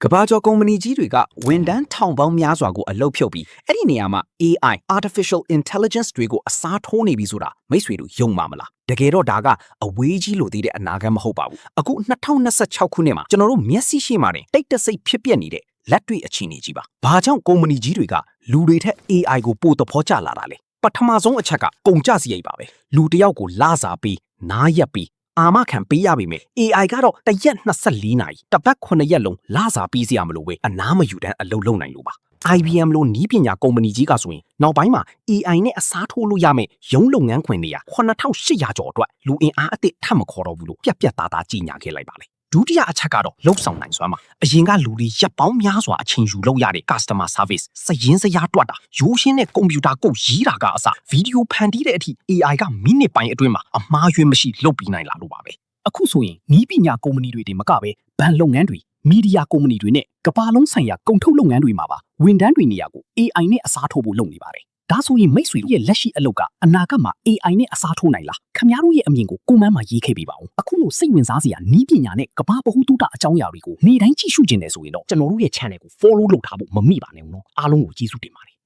ကဘာကျော်ကုမ္ပဏီကြီးတွေကဝန်ထမ်းထောင်ပေါင်းများစွာကိုအလုပ်ဖြုတ်ပြီးအဲ့ဒီနေရာမှာ AI Artificial Intelligence တွေကိုအစားထိုးနေပြီဆိုတာမိတ်ဆွေတို့ယုံပါမလားတကယ်တော့ဒါကအဝေးကြီးလို့သိတဲ့အနာဂတ်မဟုတ်ပါဘူးအခု2026ခုနှစ်မှာကျွန်တော်တို့မျက်စိရှိမှတင်တိတ်တဆိတ်ဖြစ်ပျက်နေတဲ့လက်တွေ့အခြေအနေကြီးပါဘာကြောင့်ကုမ္ပဏီကြီးတွေကလူတွေထက် AI ကိုပိုသဘောကျလာတာလဲပထမဆုံးအချက်ကကုန်ကျစရိတ်ပါပဲလူတစ်ယောက်ကိုလစာပေးနားရက်ပေးအာမခံပေးရပြီမယ် AI ကတော့တရက်24နာရီတစ်ပတ်9ရက်လုံးလစာပေးစရာမလိုပဲအနားမယူတန်းအလုပ်လုပ်နိုင်လို့ပါ IBM လို့နီးပညာကုမ္ပဏီကြီးကဆိုရင်နောက်ပိုင်းမှာ AI နဲ့အစားထိုးလို့ရမယ်ရုံးလုပ်ငန်းခွင်နေရ9800ကျော်အတွက်လူအင်အားအသစ်ထပ်မခေါ်တော့ဘူးလို့ပြက်သားသားကြီးညာခဲ့လိုက်ပါလေဒုတိယအချက်ကတော့လှုပ်ဆောင်နိုင်စွမ်းပါအရင်ကလူတွေရပ်ပေါင်းများစွာအချိန်ယူလုပ်ရတဲ့ customer service စရင်စရာတွက်တာရိုးရှင်းတဲ့ကွန်ပျူတာကုတ်ရေးတာကအစဗီဒီယိုဖန်တီးတဲ့အထိ AI ကမိနစ်ပိုင်းအတွင်းမှာအမှားယွင်းမရှိလုပ်ပြီးနိုင်လာလို့ပါပဲအခုဆိုရင်နီးပညာကုမ္ပဏီတွေတင်မကပဲဘဏ်လုပ်ငန်းတွေမီဒီယာကုမ္ပဏီတွေနဲ့ကမ္ဘာလုံးဆိုင်ရာကုန်ထုတ်လုပ်ငန်းတွေမှာပါဝန်ထမ်းတွေနေရာကို AI နဲ့အစားထိုးဖို့လုပ်နေပါတယ်ဒါဆိုရင်မိတ်ဆွေတို့ရဲ့လက်ရှိအလုပ်ကအနာဂတ်မှာ AI နဲ့အစားထိုးနိုင်လားခင်ဗျားတို့ရဲ့အမြင်ကိုကွန်မန့်မှာရေးခဲ့ပေးပါဦးအခုလိုစိတ်ဝင်စားစရာနီးပညာနဲ့ကမ္ဘာဗဟုသုတအကြောင်းအရာတွေကိုနေ့တိုင်းကြည့်ရှုကျင်နေဆိုရင်တော့ကျွန်တော်တို့ရဲ့ channel ကို follow လုပ်ထားဖို့မမေ့ပါနဲ့ဦးနော်အားလုံးကိုကျေးဇူးတင်ပါတယ်